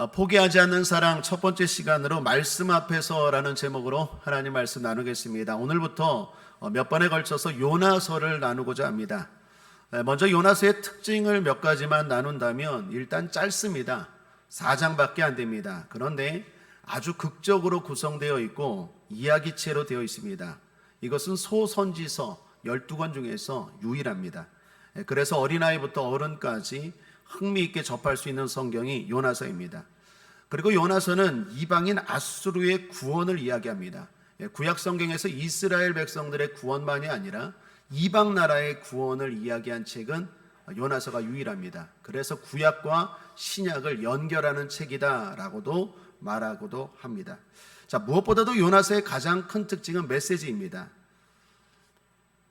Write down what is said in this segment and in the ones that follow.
포기하지 않는 사랑 첫 번째 시간으로 말씀 앞에서라는 제목으로 하나님 말씀 나누겠습니다. 오늘부터 몇 번에 걸쳐서 요나서를 나누고자 합니다. 먼저 요나서의 특징을 몇 가지만 나눈다면 일단 짧습니다. 4장밖에 안 됩니다. 그런데 아주 극적으로 구성되어 있고 이야기체로 되어 있습니다. 이것은 소선지서 12권 중에서 유일합니다. 그래서 어린아이부터 어른까지 흥미있게 접할 수 있는 성경이 요나서입니다. 그리고 요나서는 이방인 아수르의 구원을 이야기합니다. 구약 성경에서 이스라엘 백성들의 구원만이 아니라 이방 나라의 구원을 이야기한 책은 요나서가 유일합니다. 그래서 구약과 신약을 연결하는 책이다라고도 말하고도 합니다. 자, 무엇보다도 요나서의 가장 큰 특징은 메시지입니다.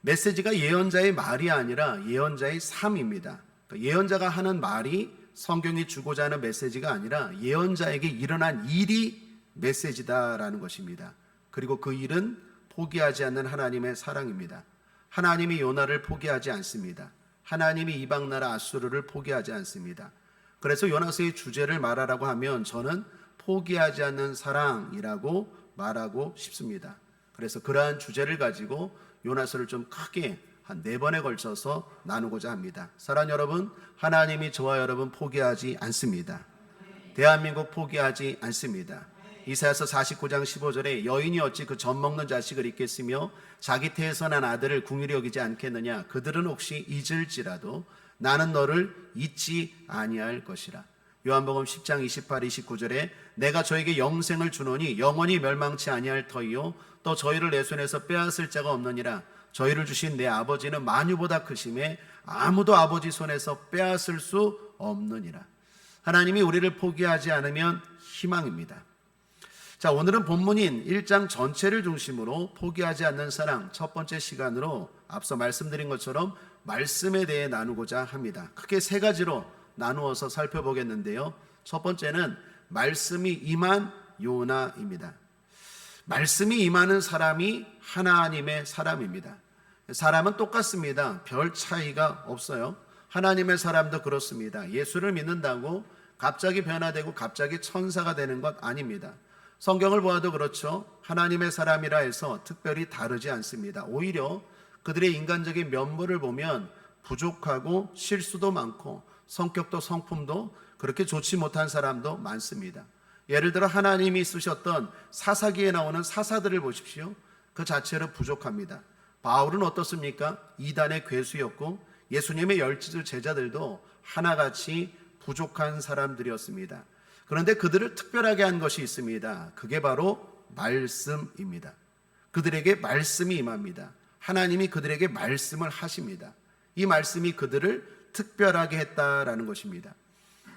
메시지가 예언자의 말이 아니라 예언자의 삶입니다. 예언자가 하는 말이 성경이 주고자 하는 메시지가 아니라 예언자에게 일어난 일이 메시지다라는 것입니다. 그리고 그 일은 포기하지 않는 하나님의 사랑입니다. 하나님이 요나를 포기하지 않습니다. 하나님이 이방 나라 아수르를 포기하지 않습니다. 그래서 요나서의 주제를 말하라고 하면 저는 포기하지 않는 사랑이라고 말하고 싶습니다. 그래서 그러한 주제를 가지고 요나서를 좀 크게 한 4번에 걸쳐서 나누고자 합니다. 사랑하는 여러분, 하나님이 저와 여러분 포기하지 않습니다. 대한민국 포기하지 않습니다. 이사야서 49장 15절에 여인이 어찌 그 젖 먹는 자식을 잊겠으며 자기 태에서 난 아들을 궁일히 여기지 않겠느냐. 그들은 혹시 잊을지라도 나는 너를 잊지 아니할 것이라. 요한복음 10장 28, 29절에 내가 저에게 영생을 주노니 영원히 멸망치 아니할 터이요 또 저희를 내 손에서 빼앗을 자가 없느니라. 저희를 주신 내 아버지는 만유보다 크심에 아무도 아버지 손에서 빼앗을 수 없느니라. 하나님이 우리를 포기하지 않으면 희망입니다. 자, 오늘은 본문인 1장 전체를 중심으로 포기하지 않는 사랑 첫 번째 시간으로 앞서 말씀드린 것처럼 말씀에 대해 나누고자 합니다. 크게 3가지로 나누어서 살펴보겠는데요. 첫 번째는 말씀이 임한 요나입니다. 말씀이 임하는 사람이 하나님의 사람입니다. 사람은 똑같습니다. 별 차이가 없어요. 하나님의 사람도 그렇습니다. 예수를 믿는다고 갑자기 변화되고 갑자기 천사가 되는 것 아닙니다. 성경을 보아도 그렇죠. 하나님의 사람이라 해서 특별히 다르지 않습니다. 오히려 그들의 인간적인 면모를 보면 부족하고 실수도 많고 성격도 성품도 그렇게 좋지 못한 사람도 많습니다. 예를 들어 하나님이 쓰셨던 사사기에 나오는 사사들을 보십시오. 그 자체로 부족합니다. 바울은 어떻습니까? 이단의 괴수였고 예수님의 10 제자들도 하나같이 부족한 사람들이었습니다. 그런데 그들을 특별하게 한 것이 있습니다. 그게 바로 말씀입니다. 그들에게 말씀이 임합니다. 하나님이 그들에게 말씀을 하십니다. 이 말씀이 그들을 특별하게 했다라는 것입니다.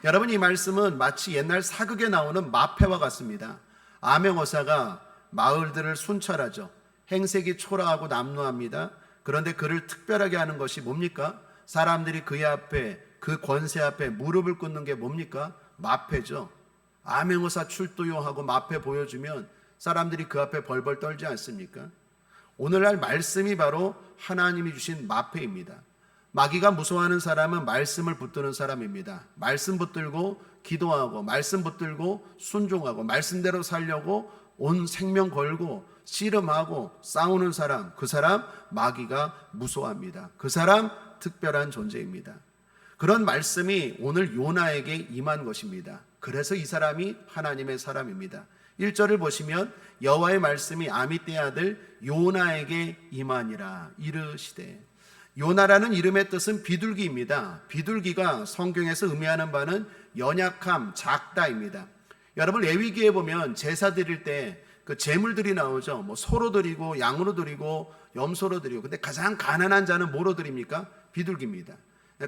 여러분, 이 말씀은 마치 옛날 사극에 나오는 마패와 같습니다. 암행어사가 마을들을 순찰하죠. 행색이 초라하고 남루합니다. 그런데 그를 특별하게 하는 것이 뭡니까? 사람들이 그의 앞에, 그 권세 앞에 무릎을 꿇는 게 뭡니까? 마패죠. 암행어사 출두요 하고 마패 보여주면 사람들이 그 앞에 벌벌 떨지 않습니까? 오늘날 말씀이 바로 하나님이 주신 마패입니다. 마귀가 무서워하는 사람은 말씀을 붙드는 사람입니다. 말씀 붙들고 기도하고 말씀 붙들고 순종하고 말씀대로 살려고 온 생명 걸고 씨름하고 싸우는 사람, 그 사람 마귀가 무서워합니다. 그 사람 특별한 존재입니다. 그런 말씀이 오늘 요나에게 임한 것입니다. 그래서 이 사람이 하나님의 사람입니다. 1절을 보시면 여호와의 말씀이 아미떼의 아들 요나에게 임하니라 이르시되. 요나라는 이름의 뜻은 비둘기입니다. 비둘기가 성경에서 의미하는 바는 연약함, 작다입니다. 여러분, 레위기에 보면 제사 드릴 때 그 제물들이 나오죠. 뭐 소로 드리고 양으로 드리고 염소로 드리고. 근데 가장 가난한 자는 뭐로 드립니까? 비둘기입니다.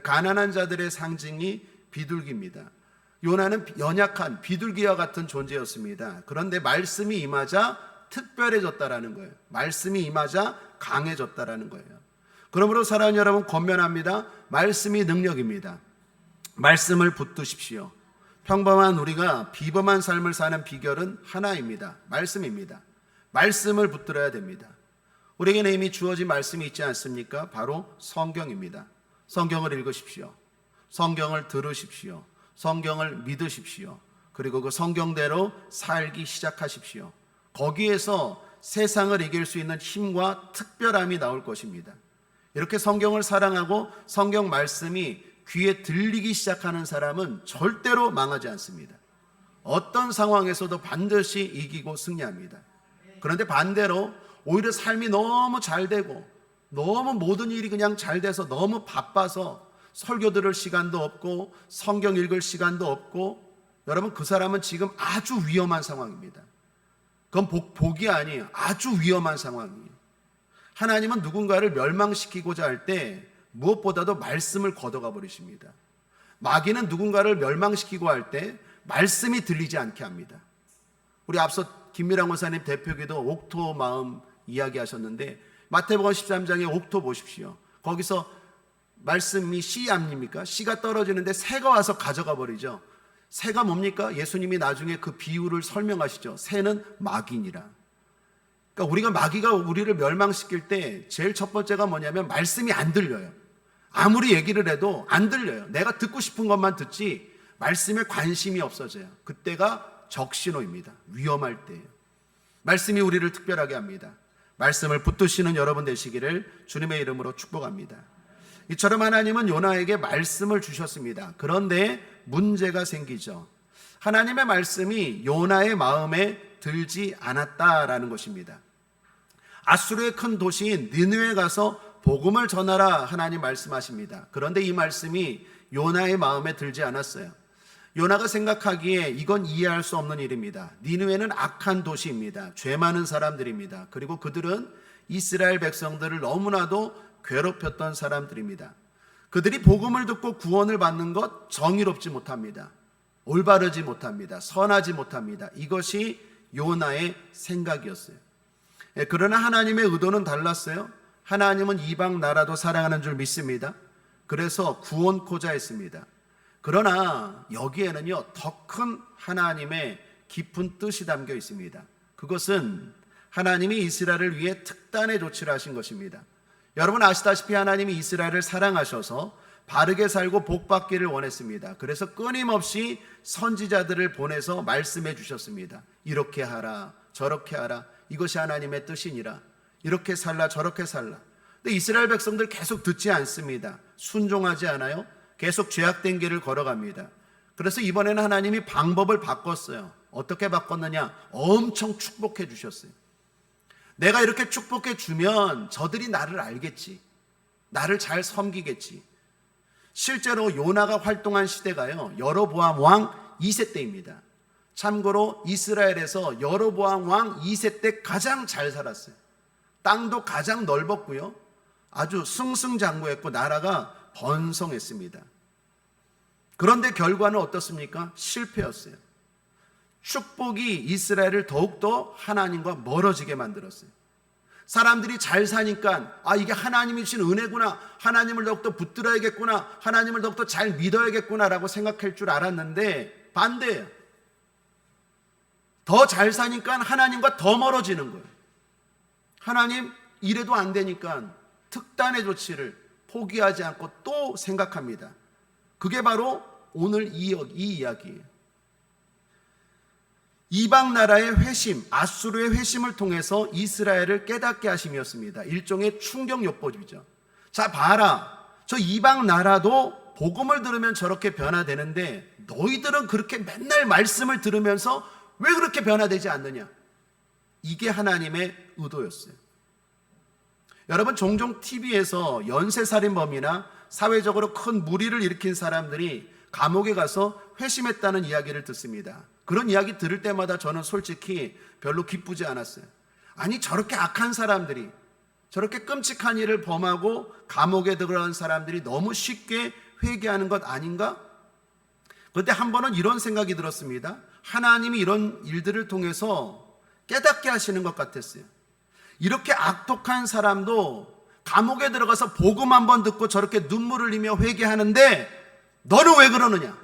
가난한 자들의 상징이 비둘기입니다. 요나는 연약한 비둘기와 같은 존재였습니다. 그런데 말씀이 임하자 특별해졌다라는 거예요. 말씀이 임하자 강해졌다라는 거예요. 그러므로 사랑하는 여러분, 권면합니다. 말씀이 능력입니다. 말씀을 붙드십시오. 평범한 우리가 비범한 삶을 사는 비결은 하나입니다. 말씀입니다. 말씀을 붙들어야 됩니다. 우리에게는 이미 주어진 말씀이 있지 않습니까? 바로 성경입니다. 성경을 읽으십시오. 성경을 들으십시오. 성경을 믿으십시오. 그리고 그 성경대로 살기 시작하십시오. 거기에서 세상을 이길 수 있는 힘과 특별함이 나올 것입니다. 이렇게 성경을 사랑하고 성경 말씀이 귀에 들리기 시작하는 사람은 절대로 망하지 않습니다. 어떤 상황에서도 반드시 이기고 승리합니다. 그런데 반대로 오히려 삶이 너무 잘 되고 너무 모든 일이 그냥 잘 돼서 너무 바빠서 설교 들을 시간도 없고 성경 읽을 시간도 없고, 여러분 그 사람은 지금 아주 위험한 상황입니다. 그건 복이 아니에요. 아주 위험한 상황이에요. 하나님은 누군가를 멸망시키고자 할 때 무엇보다도 말씀을 걷어가 버리십니다. 마귀는 누군가를 멸망시키고 할 때 말씀이 들리지 않게 합니다. 우리 앞서 김미랑 원사님 대표기도 옥토 마음 이야기하셨는데 마태복음 13장에 옥토 보십시오. 거기서 말씀이 씨 아닙니까? 씨가 떨어지는데 새가 와서 가져가 버리죠. 새가 뭡니까? 예수님이 나중에 그 비유를 설명하시죠. 새는 마귀니라. 그러니까 마귀가 우리를 멸망시킬 때 제일 첫 번째가 뭐냐면 말씀이 안 들려요. 아무리 얘기를 해도 안 들려요. 내가 듣고 싶은 것만 듣지 말씀에 관심이 없어져요. 그때가 적신호입니다. 위험할 때예요. 말씀이 우리를 특별하게 합니다. 말씀을 붙드시는 여러분 되시기를 주님의 이름으로 축복합니다. 이처럼 하나님은 요나에게 말씀을 주셨습니다. 그런데 문제가 생기죠. 하나님의 말씀이 요나의 마음에 들지 않았다라는 것입니다. 아수르의 큰 도시인 니느웨에 가서 복음을 전하라 하나님 말씀하십니다. 그런데 이 말씀이 요나의 마음에 들지 않았어요. 요나가 생각하기에 이건 이해할 수 없는 일입니다. 니느웨는 악한 도시입니다. 죄 많은 사람들입니다. 그리고 그들은 이스라엘 백성들을 너무나도 괴롭혔던 사람들입니다. 그들이 복음을 듣고 구원을 받는 것 정의롭지 못합니다. 올바르지 못합니다. 선하지 못합니다. 이것이 요나의 생각이었어요. 그러나 하나님의 의도는 달랐어요. 하나님은 이방 나라도 사랑하는 줄 믿습니다. 그래서 구원코자 했습니다. 그러나 여기에는요, 더 큰 하나님의 깊은 뜻이 담겨 있습니다. 그것은 하나님이 이스라엘을 위해 특단의 조치를 하신 것입니다. 여러분 아시다시피 하나님이 이스라엘을 사랑하셔서 바르게 살고 복받기를 원했습니다. 그래서 끊임없이 선지자들을 보내서 말씀해 주셨습니다. 이렇게 하라, 저렇게 하라, 이것이 하나님의 뜻이니라. 이렇게 살라, 저렇게 살라. 근데 이스라엘 백성들 계속 듣지 않습니다. 순종하지 않아요. 계속 죄악된 길을 걸어갑니다. 그래서 이번에는 하나님이 방법을 바꿨어요. 어떻게 바꿨느냐? 엄청 축복해 주셨어요. 내가 이렇게 축복해 주면 저들이 나를 알겠지. 나를 잘 섬기겠지. 실제로 요나가 활동한 시대가요, 여로보암 왕 2세 때입니다. 참고로 이스라엘에서 여로보암 왕 2세 때 가장 잘 살았어요. 땅도 가장 넓었고요, 아주 승승장구했고 나라가 번성했습니다. 그런데 결과는 어떻습니까? 실패였어요. 축복이 이스라엘을 더욱더 하나님과 멀어지게 만들었어요. 사람들이 잘 사니까 이게 하나님이 주신 은혜구나, 하나님을 더욱더 붙들어야겠구나, 하나님을 더욱더 잘 믿어야겠구나라고 생각할 줄 알았는데 반대예요. 더 잘 사니까 하나님과 더 멀어지는 거예요. 하나님 이래도 안 되니까 특단의 조치를 포기하지 않고 또 생각합니다. 그게 바로 오늘 이 이야기예요. 이방 나라의 회심, 아수르의 회심을 통해서 이스라엘을 깨닫게 하심이었습니다. 일종의 충격요법이죠. 자 봐라, 저 이방 나라도 복음을 들으면 저렇게 변화되는데 너희들은 그렇게 맨날 말씀을 들으면서 왜 그렇게 변화되지 않느냐. 이게 하나님의 의도였어요. 여러분 종종 TV에서 연쇄살인범이나 사회적으로 큰 무리를 일으킨 사람들이 감옥에 가서 회심했다는 이야기를 듣습니다. 그런 이야기 들을 때마다 저는 솔직히 별로 기쁘지 않았어요. 아니 저렇게 악한 사람들이, 저렇게 끔찍한 일을 범하고 감옥에 들어간 사람들이 너무 쉽게 회개하는 것 아닌가? 그런데 한 번은 이런 생각이 들었습니다. 하나님이 이런 일들을 통해서 깨닫게 하시는 것 같았어요. 이렇게 악독한 사람도 감옥에 들어가서 복음 한번 듣고 저렇게 눈물을 흘리며 회개하는데 너는 왜 그러느냐?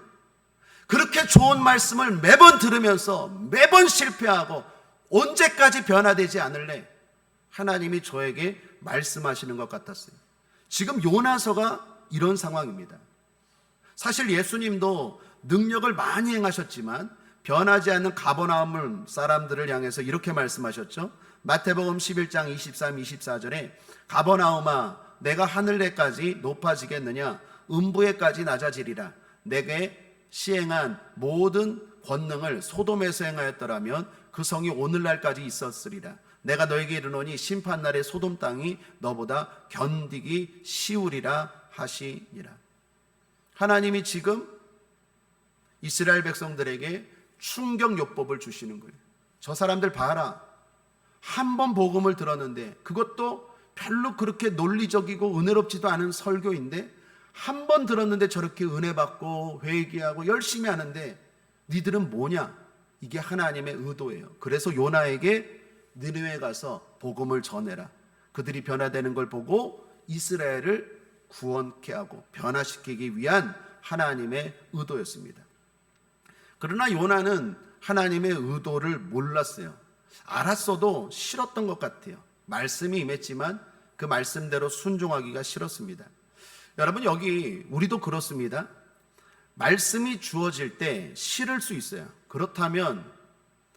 그렇게 좋은 말씀을 매번 들으면서 매번 실패하고 언제까지 변화되지 않을래? 하나님이 저에게 말씀하시는 것 같았어요. 지금 요나서가 이런 상황입니다. 사실 예수님도 능력을 많이 행하셨지만 변하지 않는 가버나움 사람들을 향해서 이렇게 말씀하셨죠. 마태복음 11장 23, 24절에 가버나움아 내가 하늘에까지 높아지겠느냐 음부에까지 낮아지리라. 내게 시행한 모든 권능을 소돔에서 행하였더라면 그 성이 오늘날까지 있었으리라. 내가 너에게 이르노니 심판날에 소돔 땅이 너보다 견디기 쉬우리라 하시니라. 하나님이 지금 이스라엘 백성들에게 충격요법을 주시는 거예요. 저 사람들 봐라. 한 번 복음을 들었는데, 그것도 별로 그렇게 논리적이고 은혜롭지도 않은 설교인데 한 번 들었는데 저렇게 은혜 받고 회개하고 열심히 하는데 니들은 뭐냐? 이게 하나님의 의도예요. 그래서 요나에게 느느웨에 가서 복음을 전해라. 그들이 변화되는 걸 보고 이스라엘을 구원케 하고 변화시키기 위한 하나님의 의도였습니다. 그러나 요나는 하나님의 의도를 몰랐어요. 알았어도 싫었던 것 같아요. 말씀이 임했지만 그 말씀대로 순종하기가 싫었습니다. 여러분, 여기 우리도 그렇습니다. 말씀이 주어질 때 싫을 수 있어요. 그렇다면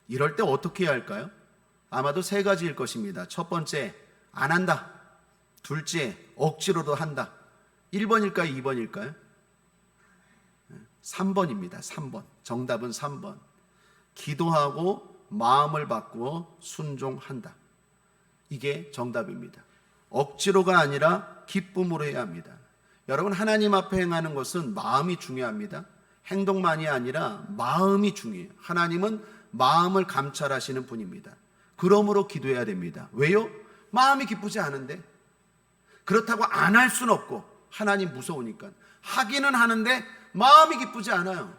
이럴 때 어떻게 해야 할까요? 아마도 세 가지일 것입니다. 첫 번째, 안 한다. 둘째, 억지로도 한다. 1번일까요? 2번일까요? 3번입니다. 3번. 정답은 3번. 기도하고 마음을 바꾸어 순종한다. 이게 정답입니다. 억지로가 아니라 기쁨으로 해야 합니다. 여러분, 하나님 앞에 행하는 것은 마음이 중요합니다. 행동만이 아니라 마음이 중요해요. 하나님은 마음을 감찰하시는 분입니다. 그러므로 기도해야 됩니다. 왜요? 마음이 기쁘지 않은데. 그렇다고 안 할 수는 없고, 하나님 무서우니까. 하기는 하는데 마음이 기쁘지 않아요.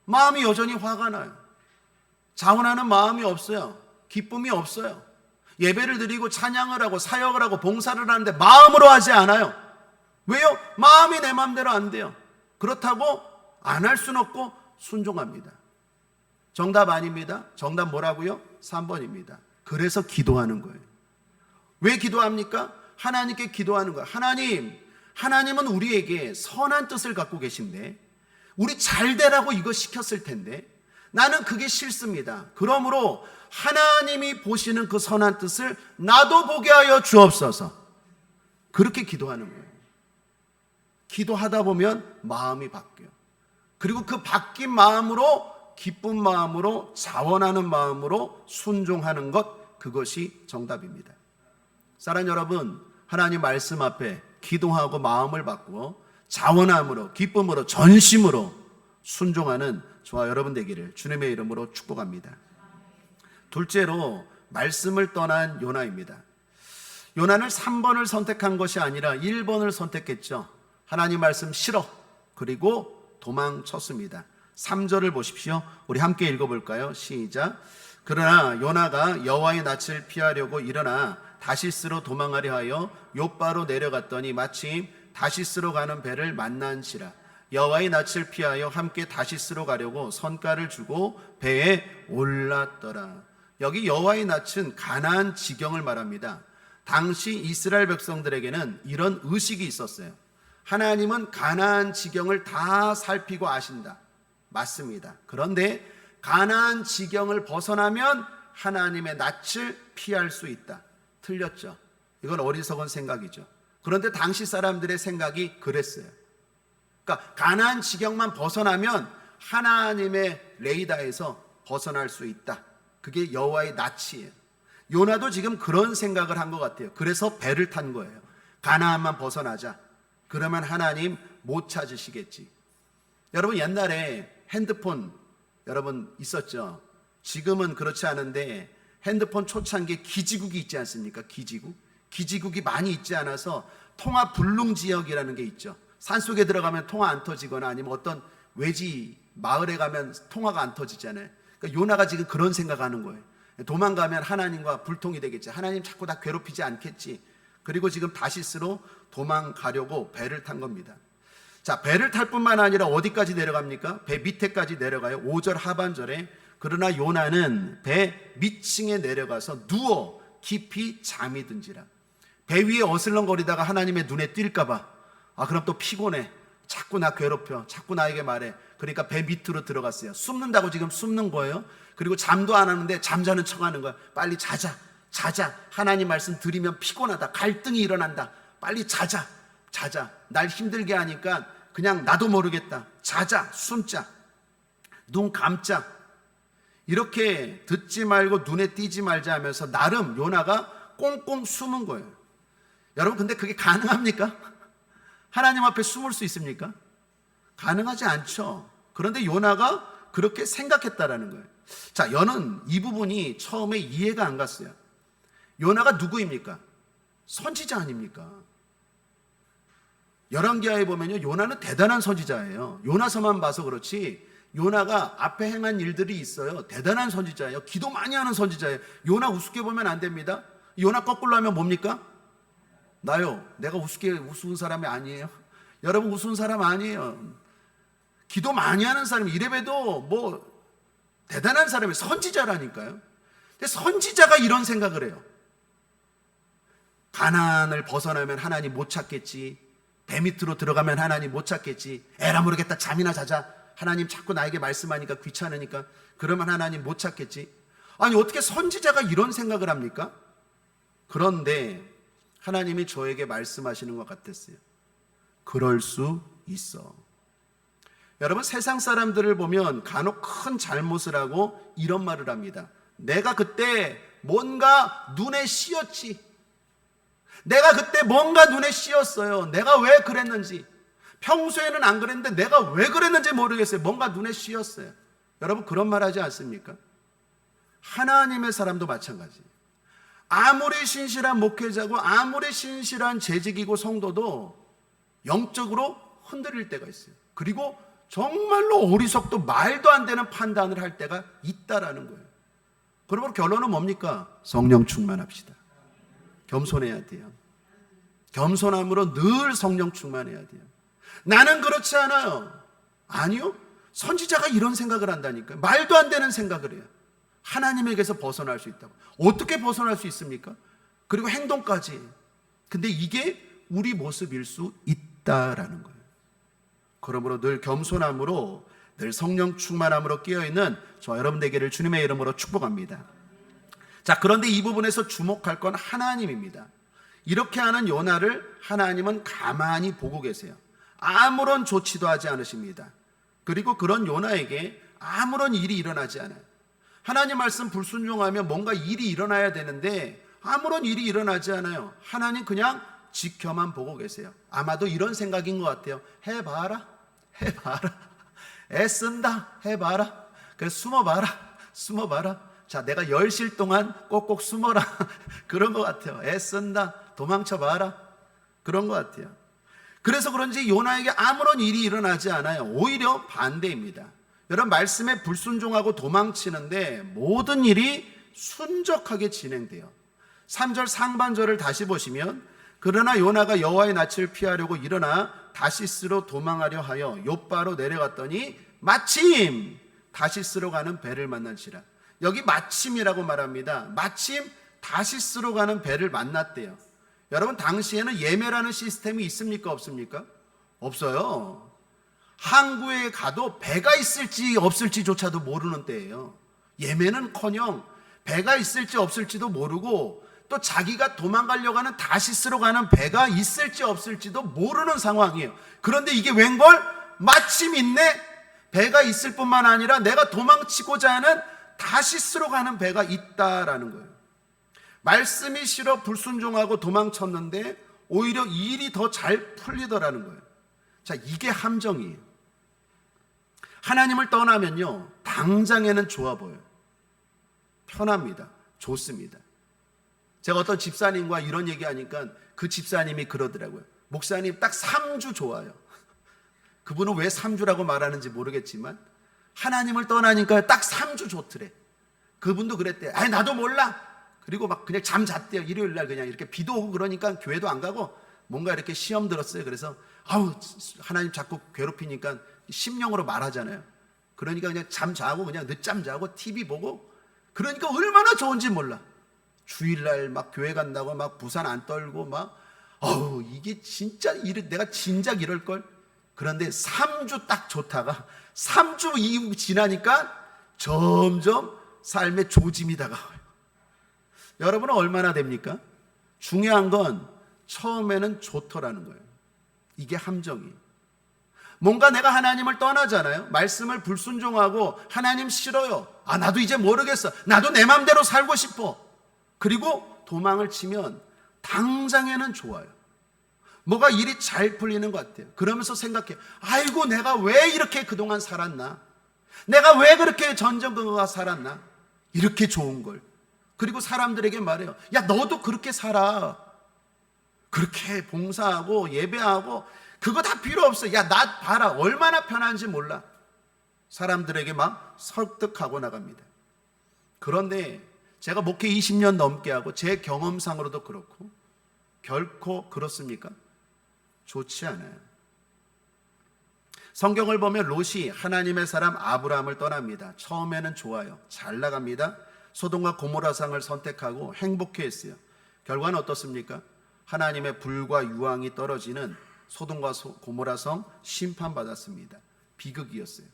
마음이 여전히 화가 나요. 자원하는 마음이 없어요. 기쁨이 없어요. 예배를 드리고 찬양을 하고 사역을 하고 봉사를 하는데 마음으로 하지 않아요. 왜요? 마음이 내 마음대로 안 돼요. 그렇다고 안 할 수는 없고 순종합니다. 정답 아닙니다. 정답 뭐라고요? 3번입니다. 그래서 기도하는 거예요. 왜 기도합니까? 하나님께 기도하는 거예요. 하나님은 우리에게 선한 뜻을 갖고 계신데, 우리 잘 되라고 이거 시켰을 텐데 나는 그게 싫습니다. 그러므로 하나님이 보시는 그 선한 뜻을 나도 보게 하여 주옵소서. 그렇게 기도하는 거예요. 기도하다 보면 마음이 바뀌어요. 그리고 그 바뀐 마음으로, 기쁜 마음으로, 자원하는 마음으로 순종하는 것, 그것이 정답입니다. 사랑하는 여러분, 하나님 말씀 앞에 기도하고 마음을 바꾸어 자원함으로, 기쁨으로, 전심으로 순종하는 저와 여러분 되기를 주님의 이름으로 축복합니다. 둘째로, 말씀을 떠난 요나입니다. 요나는 3번을 선택한 것이 아니라 1번을 선택했죠. 하나님 말씀 싫어. 그리고 도망쳤습니다. 3절을 보십시오. 우리 함께 읽어볼까요? 시작. 그러나 요나가 여호와의 낯을 피하려고 일어나 다시스로 도망하려 하여 욥바로 내려갔더니 마침 다시스로 가는 배를 만난지라. 여호와의 낯을 피하여 함께 다시스로 가려고 선가를 주고 배에 올랐더라. 여기 여호와의 낯은 가나안 지경을 말합니다. 당시 이스라엘 백성들에게는 이런 의식이 있었어요. 하나님은 가나안 지경을 다 살피고 아신다. 맞습니다. 그런데 가나안 지경을 벗어나면 하나님의 낯을 피할 수 있다. 틀렸죠. 이건 어리석은 생각이죠. 그런데 당시 사람들의 생각이 그랬어요. 그러니까 가나안 지경만 벗어나면 하나님의 레이더에서 벗어날 수 있다. 그게 여호와의 낯이에요. 요나도 지금 그런 생각을 한 것 같아요. 그래서 배를 탄 거예요. 가나안만 벗어나자. 그러면 하나님 못 찾으시겠지. 여러분, 옛날에 핸드폰 여러분 있었죠? 지금은 그렇지 않은데 핸드폰 초창기에 기지국이 있지 않습니까? 기지국이 많이 있지 않아서 통화 불능 지역이라는 게 있죠. 산속에 들어가면 통화 안 터지거나 아니면 어떤 외지 마을에 가면 통화가 안 터지잖아요. 그러니까 요나가 지금 그런 생각하는 거예요. 도망가면 하나님과 불통이 되겠지. 하나님 자꾸 나 괴롭히지 않겠지. 그리고 지금 다시스로 도망가려고 배를 탄 겁니다. 자, 배를 탈 뿐만 아니라 어디까지 내려갑니까? 배 밑에까지 내려가요. 5절 하반절에 그러나 요나는 배 밑층에 내려가서 누워 깊이 잠이 든지라. 배 위에 어슬렁거리다가 하나님의 눈에 띌까 봐. 그럼 또 피곤해. 자꾸 나 괴롭혀. 자꾸 나에게 말해. 그러니까 배 밑으로 들어갔어요. 숨는다고 지금 숨는 거예요. 그리고 잠도 안 하는데 잠자는 척하는 거야. 빨리 자자. 하나님 말씀 들으면 피곤하다. 갈등이 일어난다. 빨리 자자. 날 힘들게 하니까 그냥 나도 모르겠다. 자자. 숨자. 눈 감자. 이렇게 듣지 말고 눈에 띄지 말자 하면서 나름 요나가 꽁꽁 숨은 거예요. 여러분, 근데 그게 가능합니까? 하나님 앞에 숨을 수 있습니까? 가능하지 않죠. 그런데 요나가 그렇게 생각했다라는 거예요. 자, 저는 이 부분이 처음에 이해가 안 갔어요. 요나가 누구입니까? 선지자 아닙니까? 열왕기하에 보면요, 요나는 대단한 선지자예요. 요나서만 봐서 그렇지 요나가 앞에 행한 일들이 있어요. 대단한 선지자예요. 기도 많이 하는 선지자예요. 요나 우습게 보면 안 됩니다. 요나 거꾸로 하면 뭡니까? 나요. 내가 우스운 사람이 아니에요. 여러분, 우스운 사람 아니에요. 기도 많이 하는 사람이, 이래봬도 뭐 대단한 사람이 선지자라니까요. 근데 선지자가 이런 생각을 해요. 가나안을 벗어나면 하나님 못 찾겠지. 배 밑으로 들어가면 하나님 못 찾겠지. 에라 모르겠다. 잠이나 자자. 하나님 자꾸 나에게 말씀하니까 귀찮으니까 그러면 하나님 못 찾겠지. 아니, 어떻게 선지자가 이런 생각을 합니까? 그런데 하나님이 저에게 말씀하시는 것 같았어요. 그럴 수 있어. 여러분, 세상 사람들을 보면 간혹 큰 잘못을 하고 이런 말을 합니다. 내가 그때 뭔가 눈에 씌었지. 내가 그때 뭔가 눈에 씌었어요. 내가 왜 그랬는지. 평소에는 안 그랬는데 내가 왜 그랬는지 모르겠어요. 뭔가 눈에 씌었어요. 여러분, 그런 말 하지 않습니까? 하나님의 사람도 마찬가지예요. 아무리 신실한 목회자고 아무리 신실한 재직이고 성도도 영적으로 흔들릴 때가 있어요. 그리고 정말로 어리석도 말도 안 되는 판단을 할 때가 있다라는 거예요. 그러므로 결론은 뭡니까? 성령 충만합시다. 겸손해야 돼요. 겸손함으로 늘 성령 충만해야 돼요. 나는 그렇지 않아요. 아니요. 선지자가 이런 생각을 한다니까요. 말도 안 되는 생각을 해요. 하나님에게서 벗어날 수 있다고. 어떻게 벗어날 수 있습니까? 그리고 행동까지. 근데 이게 우리 모습일 수 있다라는 거예요. 그러므로 늘 겸손함으로, 늘 성령 충만함으로 깨어있는 저와 여러분 되기를 주님의 이름으로 축복합니다. 자, 그런데 이 부분에서 주목할 건 하나님입니다. 이렇게 하는 요나를 하나님은 가만히 보고 계세요. 아무런 조치도 하지 않으십니다. 그리고 그런 요나에게 아무런 일이 일어나지 않아요. 하나님 말씀 불순종하면 뭔가 일이 일어나야 되는데 아무런 일이 일어나지 않아요. 하나님 그냥 지켜만 보고 계세요. 아마도 이런 생각인 것 같아요. 해봐라. 애쓴다. 해봐라. 그래서 숨어봐라. 자, 내가 열실 동안 꼭꼭 숨어라. 그런 것 같아요. 애쓴다. 도망쳐봐라. 그런 것 같아요. 그래서 그런지 요나에게 아무런 일이 일어나지 않아요. 오히려 반대입니다. 여러분, 말씀에 불순종하고 도망치는데 모든 일이 순적하게 진행돼요. 3절 상반절을 다시 보시면, 그러나 요나가 여호와의 낯을 피하려고 일어나 다시스로 도망하려 하여 욥바로 내려갔더니 마침 다시스로 가는 배를 만난지라. 여기 마침이라고 말합니다. 마침 다시스로 가는 배를 만났대요. 여러분, 당시에는 예매라는 시스템이 있습니까? 없습니까? 없어요. 항구에 가도 배가 있을지 없을지조차도 모르는 때예요. 예매는커녕 배가 있을지 없을지도 모르고, 또 자기가 도망가려고 하는 다시스로 가는 배가 있을지 없을지도 모르는 상황이에요. 그런데 이게 웬걸? 마침 있네. 배가 있을 뿐만 아니라 내가 도망치고자 하는 다시스로 가는 배가 있다라는 거예요. 말씀이 싫어 불순종하고 도망쳤는데 오히려 일이 더 잘 풀리더라는 거예요. 자, 이게 함정이에요. 하나님을 떠나면요, 당장에는 좋아 보여요. 편합니다. 좋습니다. 제가 어떤 집사님과 이런 얘기하니까 그 집사님이 그러더라고요. 목사님 딱 3주 좋아요. 그분은 왜 3주라고 말하는지 모르겠지만 하나님을 떠나니까 딱 3주 좋더래. 그분도 그랬대요. 아니, 나도 몰라. 그리고 막 그냥 잠 잤대요. 일요일 날 그냥 이렇게 비도 오고 그러니까 교회도 안 가고 뭔가 이렇게 시험 들었어요. 그래서 하나님 자꾸 괴롭히니까 심령으로 말하잖아요. 그러니까 그냥 잠 자고 그냥 늦잠 자고 TV 보고, 그러니까 얼마나 좋은지 몰라. 주일날 막 교회 간다고 막 부산 안 떨고 막 이게 진짜 내가 진작 이럴 걸. 그런데 3주 딱 좋다가 3주 이후 지나니까 점점 삶의 조짐이 다가와요. 여러분은 얼마나 됩니까? 중요한 건 처음에는 좋더라는 거예요. 이게 함정이에요. 뭔가 내가 하나님을 떠나잖아요. 말씀을 불순종하고 하나님 싫어요. 나도 이제 모르겠어. 나도 내 마음대로 살고 싶어. 그리고 도망을 치면 당장에는 좋아요. 뭐가 일이 잘 풀리는 것 같아요. 그러면서 생각해. 아이고 내가 왜 이렇게 그동안 살았나? 내가 왜 그렇게 전전긍긍하고 살았나? 이렇게 좋은 걸. 그리고 사람들에게 말해요. 야 너도 그렇게 살아. 그렇게 봉사하고 예배하고 그거 다 필요 없어. 야 나 봐라. 얼마나 편한지 몰라. 사람들에게 막 설득하고 나갑니다. 그런데 제가 목회 20년 넘게 하고 제 경험상으로도 그렇고 결코 그렇습니까? 좋지 않아요. 성경을 보면 롯이 하나님의 사람 아브라함을 떠납니다. 처음에는 좋아요. 잘 나갑니다. 소돔과 고모라성을 선택하고 행복해했어요. 결과는 어떻습니까? 하나님의 불과 유황이 떨어지는 소돔과 고모라성 심판받았습니다. 비극이었어요.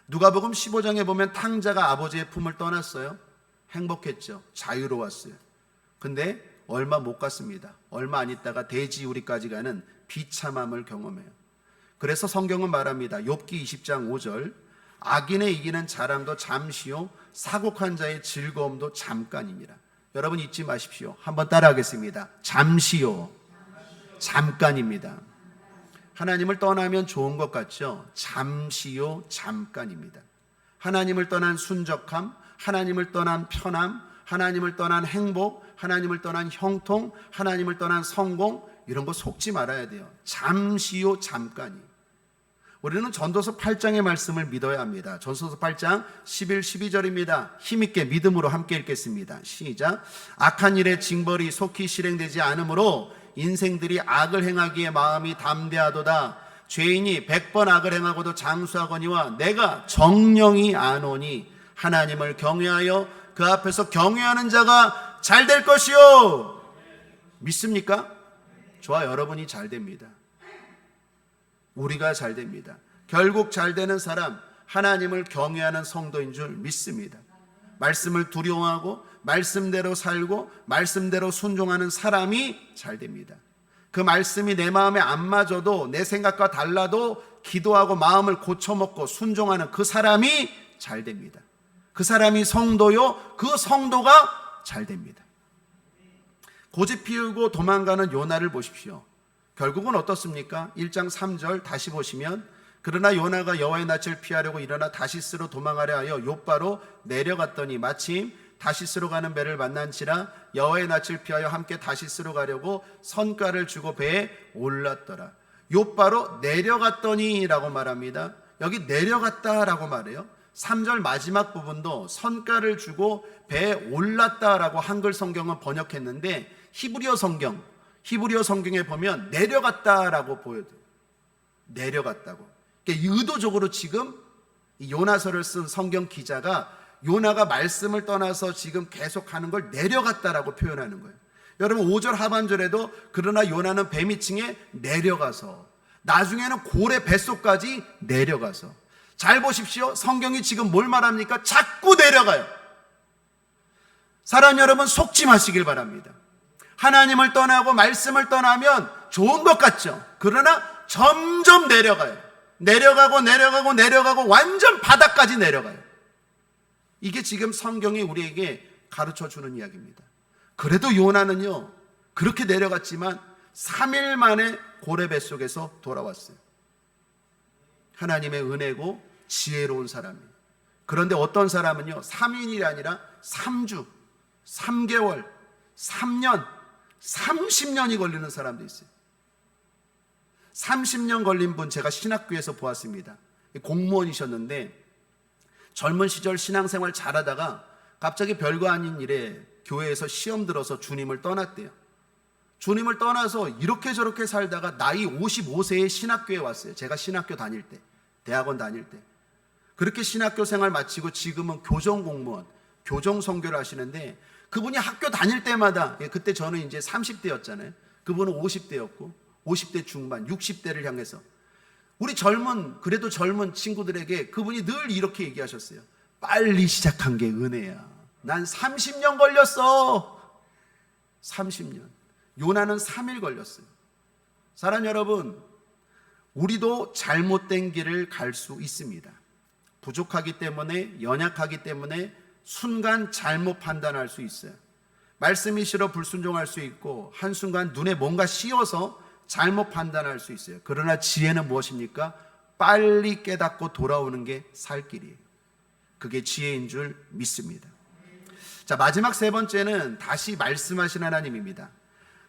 누가복음 15장에 보면 탕자가 아버지의 품을 떠났어요. 행복했죠. 자유로웠어요. 근데 얼마 못 갔습니다. 얼마 안 있다가 돼지우리까지 가는 비참함을 경험해요. 그래서 성경은 말합니다. 욥기 20장 5절 악인의 이기는 자랑도 잠시요 사곡한 자의 즐거움도 잠깐입니다. 여러분 잊지 마십시오. 한번 따라하겠습니다. 잠시요 잠깐입니다. 하나님을 떠나면 좋은 것 같죠? 잠시요 잠깐입니다. 하나님을 떠난 순적함, 하나님을 떠난 편함, 하나님을 떠난 행복, 하나님을 떠난 형통, 하나님을 떠난 성공, 이런 거 속지 말아야 돼요. 잠시요 잠깐이. 우리는 전도서 8장의 말씀을 믿어야 합니다. 전도서 8장 11, 12절입니다. 힘있게 믿음으로 함께 읽겠습니다. 시작. 악한 일의 징벌이 속히 실행되지 않으므로 인생들이 악을 행하기에 마음이 담대하도다. 죄인이 100번 악을 행하고도 장수하거니와 내가 정령이 아노니 하나님을 경외하여 그 앞에서 경외하는 자가 잘 될 것이요. 믿습니까? 저와 여러분이 잘 됩니다. 우리가 잘 됩니다. 결국 잘 되는 사람, 하나님을 경외하는 성도인 줄 믿습니다. 말씀을 두려워하고 말씀대로 살고 말씀대로 순종하는 사람이 잘 됩니다. 그 말씀이 내 마음에 안 맞아도 내 생각과 달라도 기도하고 마음을 고쳐먹고 순종하는 그 사람이 잘 됩니다. 그 사람이 성도요, 그 성도가 잘 됩니다. 고집 피우고 도망가는 요나를 보십시오. 결국은 어떻습니까? 1장 3절 다시 보시면 그러나 요나가 여호와의 낯을 피하려고 일어나 다시스로 도망하려 하여 욥바로 내려갔더니 마침 다시스로 가는 배를 만난지라 여호와의 낯을 피하여 함께 다시스로 가려고 선가를 주고 배에 올랐더라. 욥바로 내려갔더니 라고 말합니다. 여기 내려갔다라고 말해요. 3절 마지막 부분도 선가를 주고 배에 올랐다라고 한글 성경은 번역했는데 히브리어 성경에 보면 내려갔다라고 보여요. 내려갔다고. 그러니까 의도적으로 지금 이 요나서를 쓴 성경 기자가 요나가 말씀을 떠나서 지금 계속 하는 걸 내려갔다라고 표현하는 거예요. 여러분 5절 하반절에도 그러나 요나는 배 밑층에 내려가서 나중에는 고래 뱃속까지 내려가서 잘 보십시오. 성경이 지금 뭘 말합니까? 자꾸 내려가요. 사랑 여러분 속지 마시길 바랍니다. 하나님을 떠나고 말씀을 떠나면 좋은 것 같죠. 그러나 점점 내려가요. 내려가고 완전 바닥까지 내려가요. 이게 지금 성경이 우리에게 가르쳐주는 이야기입니다. 그래도 요나는요 그렇게 내려갔지만 3일 만에 고래 뱃속에서 돌아왔어요. 하나님의 은혜고 지혜로운 사람이에요. 그런데 어떤 사람은요 3일이 아니라 3주, 3개월, 3년, 30년이 걸리는 사람도 있어요. 30년 걸린 분 제가 신학교에서 보았습니다. 공무원이셨는데 젊은 시절 신앙생활 잘하다가 갑자기 별거 아닌 일에 교회에서 시험 들어서 주님을 떠났대요. 주님을 떠나서 이렇게 저렇게 살다가 나이 55세에 신학교에 왔어요. 제가 신학교 다닐 때, 대학원 다닐 때. 그렇게 신학교 생활 마치고 지금은 교정공무원, 교정선교를 하시는데 그분이 학교 다닐 때마다, 그때 저는 이제 30대였잖아요. 그분은 50대였고 50대 중반, 60대를 향해서 그래도 젊은 친구들에게 그분이 늘 이렇게 얘기하셨어요. 빨리 시작한 게 은혜야. 난 30년 걸렸어. 30년. 요나는 3일 걸렸어요. 사랑 여러분, 우리도 잘못된 길을 갈 수 있습니다. 부족하기 때문에, 연약하기 때문에 순간 잘못 판단할 수 있어요. 말씀이 싫어 불순종할 수 있고, 한순간 눈에 뭔가 씌어서 잘못 판단할 수 있어요. 그러나 지혜는 무엇입니까? 빨리 깨닫고 돌아오는 게 살 길이에요. 그게 지혜인 줄 믿습니다. 자, 마지막 세 번째는 다시 말씀하신 하나님입니다.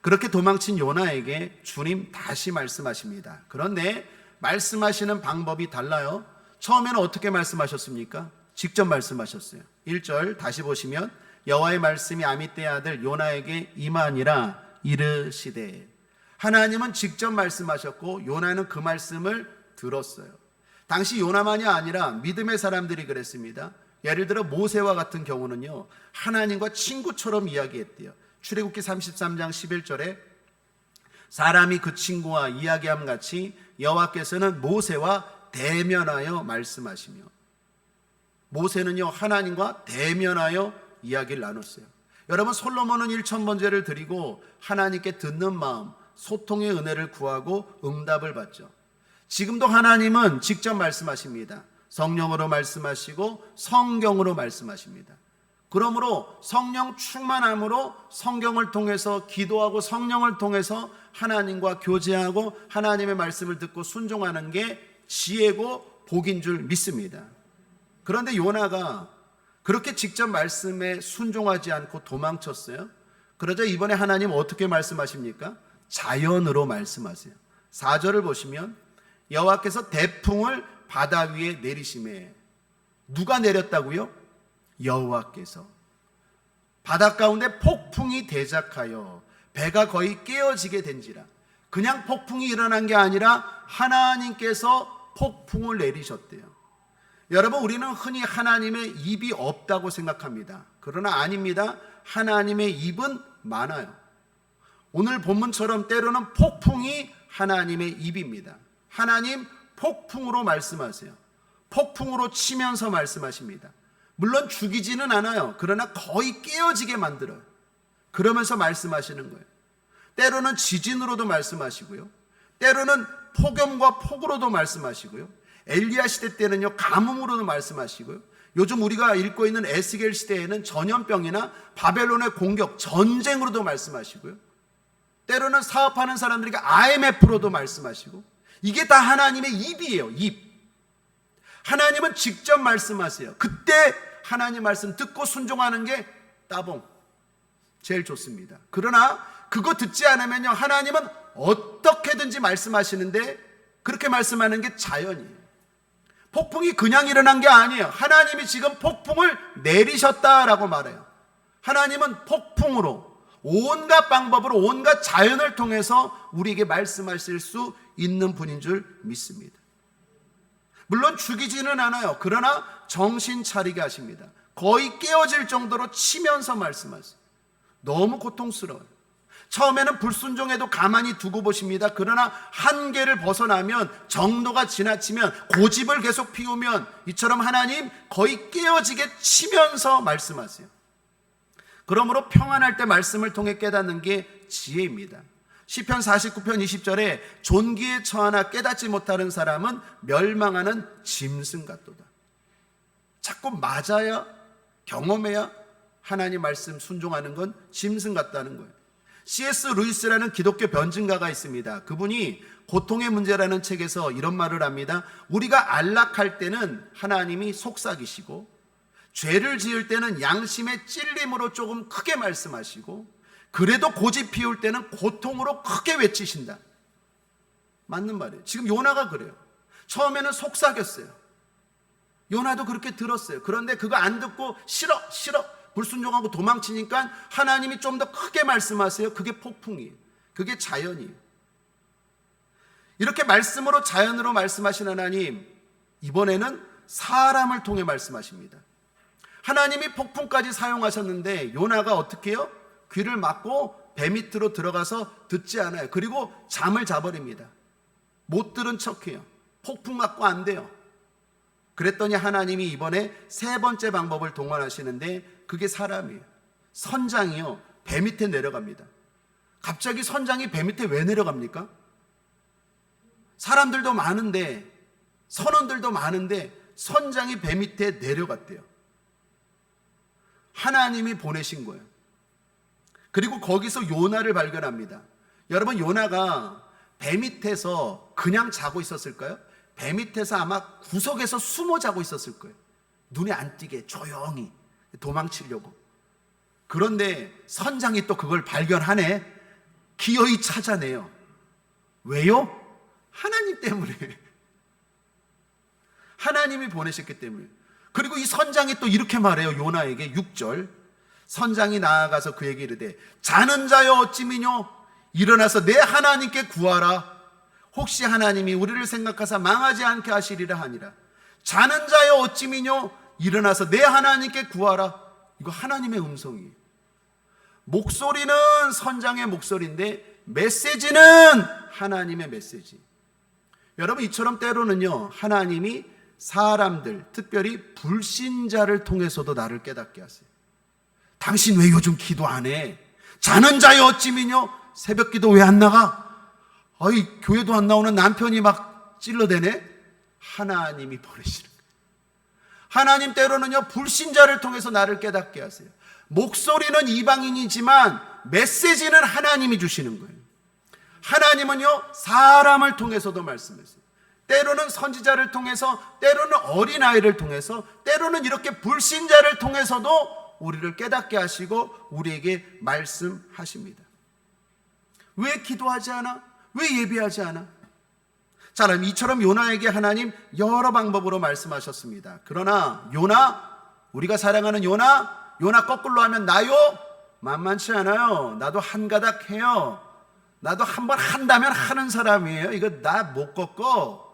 그렇게 도망친 요나에게 주님 다시 말씀하십니다. 그런데 말씀하시는 방법이 달라요. 처음에는 어떻게 말씀하셨습니까? 직접 말씀하셨어요. 1절 다시 보시면 여호와의 말씀이 아미떼의 아들 요나에게 임하니라 이르시되. 하나님은 직접 말씀하셨고 요나는 그 말씀을 들었어요. 당시 요나만이 아니라 믿음의 사람들이 그랬습니다. 예를 들어 모세와 같은 경우는요, 하나님과 친구처럼 이야기했대요. 출애굽기 33장 11절에 사람이 그 친구와 이야기함 같이 여호와께서는 모세와 대면하여 말씀하시며, 모세는요 하나님과 대면하여 이야기를 나눴어요. 여러분, 솔로몬은 1000번제를 드리고 하나님께 듣는 마음, 소통의 은혜를 구하고 응답을 받죠. 지금도 하나님은 직접 말씀하십니다. 성령으로 말씀하시고 성경으로 말씀하십니다. 그러므로 성령 충만함으로 성경을 통해서 기도하고 성령을 통해서 하나님과 교제하고 하나님의 말씀을 듣고 순종하는 게 지혜고 복인 줄 믿습니다. 그런데 요나가 그렇게 직접 말씀에 순종하지 않고 도망쳤어요. 그러자 이번에 하나님 어떻게 말씀하십니까? 자연으로 말씀하세요. 4절을 보시면 여호와께서 대풍을 바다 위에 내리심에, 누가 내렸다고요? 여호와께서. 바다 가운데 폭풍이 대작하여 배가 거의 깨어지게 된지라. 그냥 폭풍이 일어난 게 아니라 하나님께서 폭풍을 내리셨대요. 여러분, 우리는 흔히 하나님의 입이 없다고 생각합니다. 그러나 아닙니다. 하나님의 입은 많아요. 오늘 본문처럼 때로는 폭풍이 하나님의 입입니다. 하나님 폭풍으로 말씀하세요. 폭풍으로 치면서 말씀하십니다. 물론 죽이지는 않아요. 그러나 거의 깨어지게 만들어요. 그러면서 말씀하시는 거예요. 때로는 지진으로도 말씀하시고요, 때로는 폭염과 폭우로도 말씀하시고요, 엘리야 시대 때는요 가뭄으로도 말씀하시고요, 요즘 우리가 읽고 있는 에스겔 시대에는 전염병이나 바벨론의 공격, 전쟁으로도 말씀하시고요, 때로는 사업하는 사람들에게 IMF로도 말씀하시고, 이게 다 하나님의 입이에요. 입. 하나님은 직접 말씀하세요. 그때 하나님 말씀 듣고 순종하는 게 따봉, 제일 좋습니다. 그러나 그거 듣지 않으면요, 하나님은 어떻게든지 말씀하시는데 그렇게 말씀하는 게 자연이에요. 폭풍이 그냥 일어난 게 아니에요. 하나님이 지금 폭풍을 내리셨다라고 말해요. 하나님은 폭풍으로, 온갖 방법으로, 온갖 자연을 통해서 우리에게 말씀하실 수 있는 분인 줄 믿습니다. 물론 죽이지는 않아요. 그러나 정신 차리게 하십니다. 거의 깨어질 정도로 치면서 말씀하세요. 너무 고통스러워요. 처음에는 불순종해도 가만히 두고 보십니다. 그러나 한계를 벗어나면, 정도가 지나치면, 고집을 계속 피우면 이처럼 하나님 거의 깨어지게 치면서 말씀하세요. 그러므로 평안할 때 말씀을 통해 깨닫는 게 지혜입니다. 시편 49편 20절에 존귀에 처하나 깨닫지 못하는 사람은 멸망하는 짐승 같도다. 자꾸 맞아야, 경험해야 하나님 말씀 순종하는 건 짐승 같다는 거예요. C.S. 루이스라는 기독교 변증가가 있습니다. 그분이 고통의 문제라는 책에서 이런 말을 합니다. 우리가 안락할 때는 하나님이 속삭이시고, 죄를 지을 때는 양심의 찔림으로 조금 크게 말씀하시고, 그래도 고집 피울 때는 고통으로 크게 외치신다. 맞는 말이에요. 지금 요나가 그래요. 처음에는 속삭였어요. 요나도 그렇게 들었어요. 그런데 그거 안 듣고 싫어 불순종하고 도망치니까 하나님이 좀 더 크게 말씀하세요. 그게 폭풍이에요. 그게 자연이에요. 이렇게 말씀으로, 자연으로 말씀하신 하나님, 이번에는 사람을 통해 말씀하십니다. 하나님이 폭풍까지 사용하셨는데 요나가 어떻게 해요? 귀를 막고 배 밑으로 들어가서 듣지 않아요. 그리고 잠을 자버립니다. 못 들은 척해요. 폭풍 맞고 안 돼요. 그랬더니 하나님이 이번에 세 번째 방법을 동원하시는데 그게 사람이에요. 선장이요, 배 밑에 내려갑니다. 갑자기 선장이 배 밑에 왜 내려갑니까? 사람들도 많은데, 선원들도 많은데 선장이 배 밑에 내려갔대요. 하나님이 보내신 거예요. 그리고 거기서 요나를 발견합니다. 여러분, 요나가 배 밑에서 그냥 자고 있었을까요? 배 밑에서 아마 구석에서 숨어 자고 있었을 거예요. 눈에 안 띄게 조용히 도망치려고. 그런데 선장이 또 그걸 발견하네. 기어이 찾아내요. 왜요? 하나님 때문에. 하나님이 보내셨기 때문에. 그리고 이 선장이 또 이렇게 말해요. 요나에게 6절. 선장이 나아가서 그에게 이르되 자는 자여 어찌 미뇨? 일어나서 내 하나님께 구하라. 혹시 하나님이 우리를 생각하사 망하지 않게 하시리라 하니라. 자는 자여 어찌 미뇨? 일어나서 내 하나님께 구하라. 이거 하나님의 음성이에요. 목소리는 선장의 목소리인데 메시지는 하나님의 메시지. 여러분, 이처럼 때로는요, 하나님이 사람들, 특별히 불신자를 통해서도 나를 깨닫게 하세요. 당신 왜 요즘 기도 안 해? 자는 자여 어찌 미뇨? 새벽 기도 왜 안 나가? 아이, 교회도 안 나오는 남편이 막 찔러대네? 하나님이 보내시는 거예요. 하나님 때로는요, 불신자를 통해서 나를 깨닫게 하세요. 목소리는 이방인이지만 메시지는 하나님이 주시는 거예요. 하나님은요, 사람을 통해서도 말씀하세요. 때로는 선지자를 통해서, 때로는 어린아이를 통해서, 때로는 이렇게 불신자를 통해서도 우리를 깨닫게 하시고 우리에게 말씀하십니다. 왜 기도하지 않아? 왜 예배하지 않아? 자, 그럼 이처럼 요나에게 하나님 여러 방법으로 말씀하셨습니다. 그러나 요나, 우리가 사랑하는 요나, 요나 거꾸로 하면 나요? 만만치 않아요. 나도 한 가닥 해요. 나도 한번 한다면 하는 사람이에요. 이거 나 못 꺾어.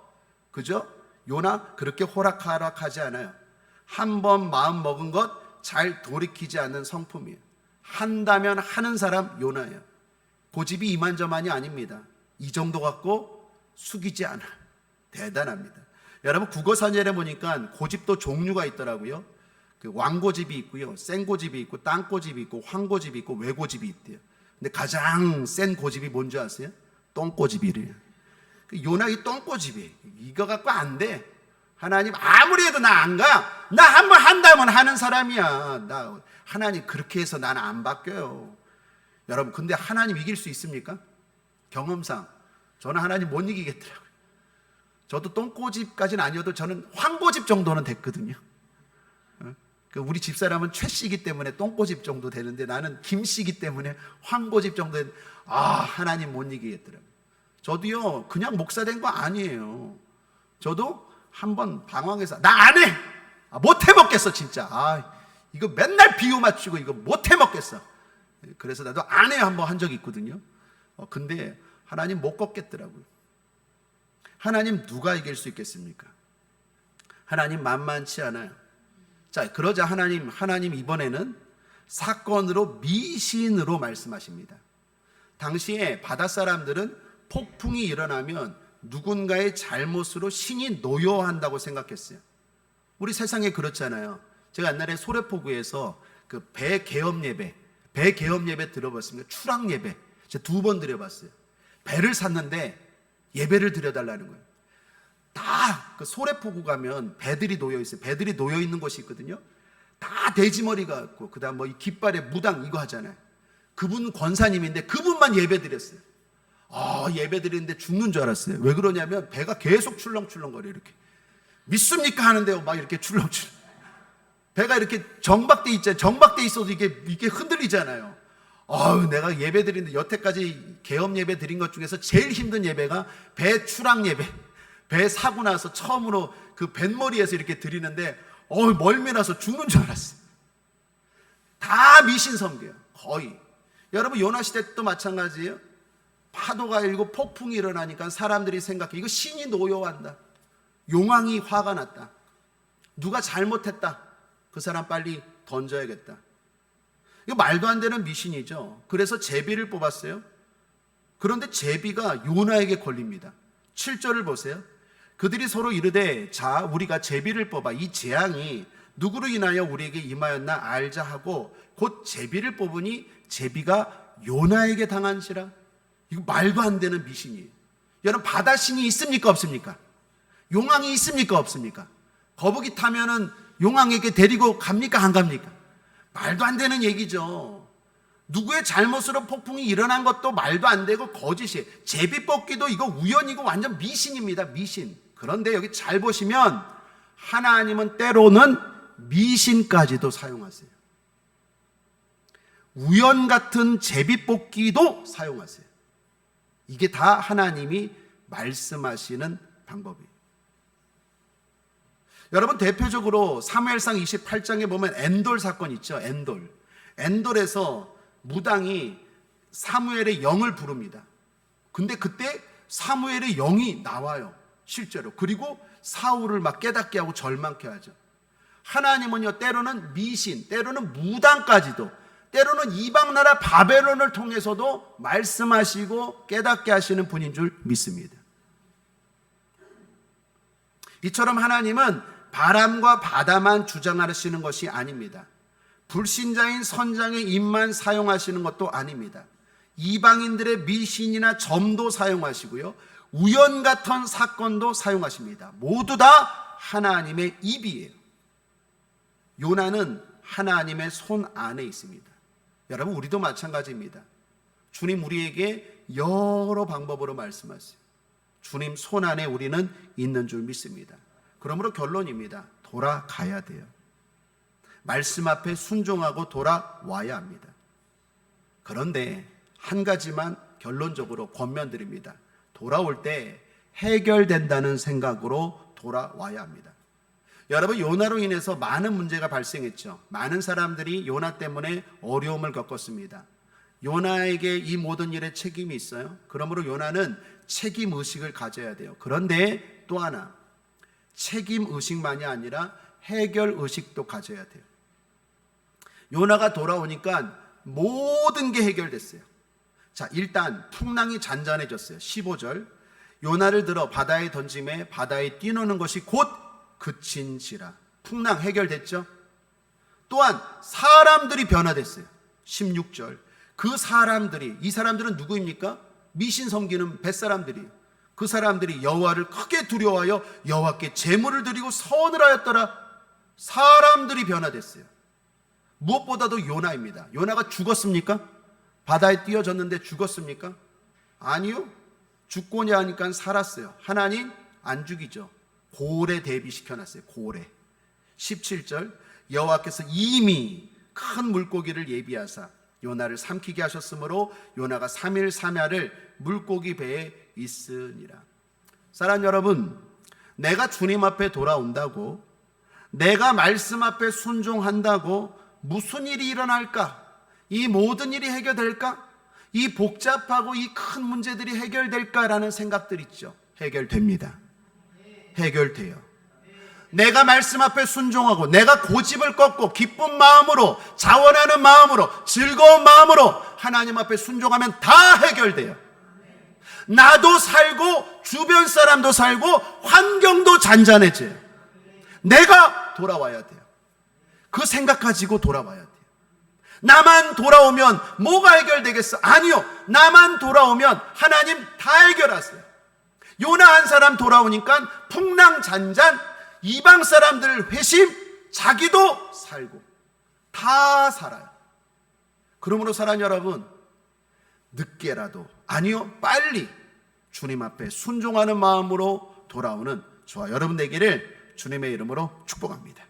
그죠? 요나 그렇게 호락호락하지 않아요. 한번 마음 먹은 것 잘 돌이키지 않는 성품이에요. 한다면 하는 사람 요나예요. 고집이 이만저만이 아닙니다. 이 정도 갖고 숙이지 않아. 대단합니다. 여러분, 국어사전에 보니까 고집도 종류가 있더라고요. 그 왕고집이 있고요, 센고집이 있고, 땅고집이 있고, 황고집이 있고, 외고집이 있대요. 근데 가장 센 고집이 뭔지 아세요? 똥고집이래요. 요나 이 똥고집이 이거 갖고 안 돼. 하나님 아무리 해도 나 안 가. 나 한번 한다면 하는 사람이야. 나 하나님 그렇게 해서 나는 안 바뀌어요. 여러분, 근데 하나님 이길 수 있습니까? 경험상 저는 하나님 못 이기겠더라고요. 저도 똥고집까지는 아니어도 저는 황고집 정도는 됐거든요. 우리 집사람은 최씨이기 때문에 똥고집 정도 되는데 나는 김씨이기 때문에 황고집 정도 되는데 하나님 못 이기겠더라고요. 저도요, 그냥 목사 된 거 아니에요. 저도 한번 방황해서 나 안 해! 못 해먹겠어 진짜. 이거 맨날 비유 맞추고 이거 못 해먹겠어. 그래서 나도 안 해 한번 한 적이 있거든요. 근데 하나님 못 걷겠더라고요. 하나님 누가 이길 수 있겠습니까? 하나님 만만치 않아요. 자, 그러자 하나님 이번에는 사건으로 미신으로 말씀하십니다. 당시에 바닷사람들은 폭풍이 일어나면 누군가의 잘못으로 신이 노여한다고 생각했어요. 우리 세상에 그렇잖아요. 제가 옛날에 소래포구에서 그 배 개업 예배 들어봤습니다. 추락 예배 제가 2번 드려봤어요. 배를 샀는데 예배를 드려달라는 거예요. 다 그 소래포구 가면 배들이 놓여 있어요. 배들이 놓여 있는 곳이 있거든요. 다 돼지머리가 있고, 그다음 뭐 이 깃발에 무당 이거 하잖아요. 그분 권사님인데 그분만 예배 드렸어요. 예배 드리는데 죽는 줄 알았어요. 왜 그러냐면 배가 계속 출렁출렁거려요. 이렇게 믿습니까 하는데요, 막 이렇게 출렁출렁. 배가 이렇게 정박돼 있잖아요. 정박돼 있어도 이게 흔들리잖아요. 내가 예배 드리는데 여태까지 개업 예배 드린 것 중에서 제일 힘든 예배가 배 추락 예배. 배 사고 나서 처음으로 그 뱃머리에서 이렇게 드리는데 멀미나서 죽는 줄 알았어요. 다 미신 섬겨요. 거의. 여러분, 요나 시대 때도 마찬가지예요. 파도가 일고 폭풍이 일어나니까 사람들이 생각해, 이거 신이 노여한다. 용왕이 화가 났다. 누가 잘못했다. 그 사람 빨리 던져야겠다. 이거 말도 안 되는 미신이죠. 그래서 제비를 뽑았어요. 그런데 제비가 요나에게 걸립니다. 7절을 보세요. 그들이 서로 이르되 자 우리가 제비를 뽑아 이 재앙이 누구로 인하여 우리에게 임하였나 알자 하고 곧 제비를 뽑으니 제비가 요나에게 당한지라. 이거 말도 안 되는 미신이에요. 여러분, 바다신이 있습니까 없습니까? 용왕이 있습니까 없습니까? 거북이 타면은 용왕에게 데리고 갑니까 안 갑니까? 말도 안 되는 얘기죠. 누구의 잘못으로 폭풍이 일어난 것도 말도 안 되고 거짓이에요. 제비 뽑기도 이거 우연이고 완전 미신입니다. 미신. 그런데 여기 잘 보시면 하나님은 때로는 미신까지도 사용하세요. 우연 같은 제비 뽑기도 사용하세요. 이게 다 하나님이 말씀하시는 방법이에요. 여러분, 대표적으로 사무엘상 28장에 보면 엔돌 사건 있죠. 엔돌에서 무당이 사무엘의 영을 부릅니다. 근데 그때 사무엘의 영이 나와요. 실제로. 그리고 사울을 막 깨닫게 하고 절망케 하죠. 하나님은요, 때로는 미신, 때로는 무당까지도, 때로는 이방 나라 바벨론을 통해서도 말씀하시고 깨닫게 하시는 분인 줄 믿습니다. 이처럼 하나님은 바람과 바다만 주장하시는 것이 아닙니다. 불신자인 선장의 입만 사용하시는 것도 아닙니다. 이방인들의 미신이나 점도 사용하시고요, 우연 같은 사건도 사용하십니다. 모두 다 하나님의 입이에요. 요나는 하나님의 손 안에 있습니다. 여러분, 우리도 마찬가지입니다. 주님 우리에게 여러 방법으로 말씀하세요. 주님 손 안에 우리는 있는 줄 믿습니다. 그러므로 결론입니다. 돌아가야 돼요. 말씀 앞에 순종하고 돌아와야 합니다. 그런데 한 가지만 결론적으로 권면드립니다. 돌아올 때 해결된다는 생각으로 돌아와야 합니다. 여러분, 요나로 인해서 많은 문제가 발생했죠. 많은 사람들이 요나 때문에 어려움을 겪었습니다. 요나에게 이 모든 일에 책임이 있어요. 그러므로 요나는 책임의식을 가져야 돼요. 그런데 또 하나, 책임의식만이 아니라 해결의식도 가져야 돼요. 요나가 돌아오니까 모든 게 해결됐어요. 자, 일단 풍랑이 잔잔해졌어요. 15절, 요나를 들어 바다에 던짐에 바다에 뛰노는 것이 곧 그친지라. 풍랑 해결됐죠. 또한 사람들이 변화됐어요. 16절, 그 사람들이, 이 사람들은 누구입니까? 미신 섬기는 뱃사람들이, 그 사람들이 여호와를 크게 두려워하여 여호와께 제물을 드리고 서원을 하였더라. 사람들이 변화됐어요. 무엇보다도 요나입니다. 요나가 죽었습니까? 바다에 뛰어졌는데 죽었습니까? 아니요. 죽고냐 하니까 살았어요. 하나님 안 죽이죠. 고래 대비시켜놨어요. 고래. 17절, 여호와께서 이미 큰 물고기를 예비하사 요나를 삼키게 하셨으므로 요나가 3일 3야를 물고기 배에 있으니라. 사랑 여러분, 내가 주님 앞에 돌아온다고, 내가 말씀 앞에 순종한다고 무슨 일이 일어날까? 이 모든 일이 해결될까? 이 복잡하고 이 큰 문제들이 해결될까라는 생각들 있죠. 해결됩니다. 해결돼요. 내가 말씀 앞에 순종하고 내가 고집을 꺾고 기쁜 마음으로, 자원하는 마음으로, 즐거운 마음으로 하나님 앞에 순종하면 다 해결돼요. 나도 살고 주변 사람도 살고 환경도 잔잔해져요. 내가 돌아와야 돼요. 그 생각 가지고 돌아와야 돼요. 나만 돌아오면 뭐가 해결되겠어? 아니요. 나만 돌아오면 하나님 다 해결하세요. 요나 한 사람 돌아오니까 풍랑 잔잔, 이방 사람들 회심, 자기도 살고 다 살아요. 그러므로 사랑 여러분, 늦게라도, 아니요, 빨리 주님 앞에 순종하는 마음으로 돌아오는 저와 여러분 되기를 주님의 이름으로 축복합니다.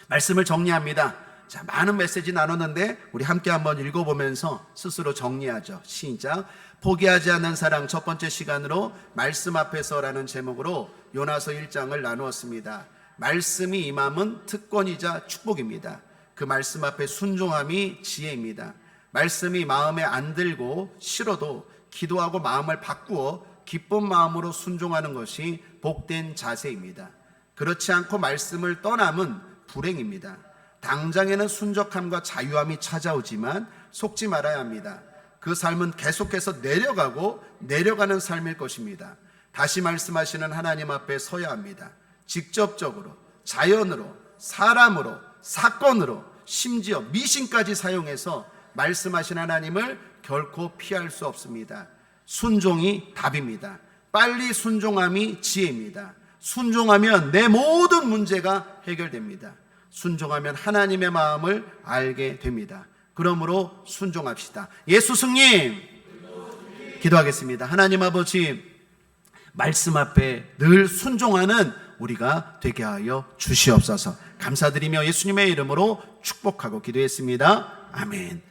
말씀을 정리합니다. 자, 많은 메시지 나눴는데 우리 함께 한번 읽어보면서 스스로 정리하죠. 시작. 포기하지 않는 사랑, 첫 번째 시간으로 말씀 앞에서라는 제목으로 요나서 1장을 나누었습니다. 말씀이 임함은 특권이자 축복입니다. 그 말씀 앞에 순종함이 지혜입니다. 말씀이 마음에 안 들고 싫어도 기도하고 마음을 바꾸어 기쁜 마음으로 순종하는 것이 복된 자세입니다. 그렇지 않고 말씀을 떠남은 불행입니다. 당장에는 순적함과 자유함이 찾아오지만 속지 말아야 합니다. 그 삶은 계속해서 내려가고 내려가는 삶일 것입니다. 다시 말씀하시는 하나님 앞에 서야 합니다. 직접적으로, 자연으로, 사람으로, 사건으로, 심지어 미신까지 사용해서 말씀하신 하나님을 결코 피할 수 없습니다. 순종이 답입니다. 빨리 순종함이 지혜입니다. 순종하면 내 모든 문제가 해결됩니다. 순종하면 하나님의 마음을 알게 됩니다. 그러므로 순종합시다. 예수 승님, 기도하겠습니다. 하나님 아버지, 말씀 앞에 늘 순종하는 우리가 되게 하여 주시옵소서. 감사드리며 예수님의 이름으로 축복하고 기도했습니다. 아멘.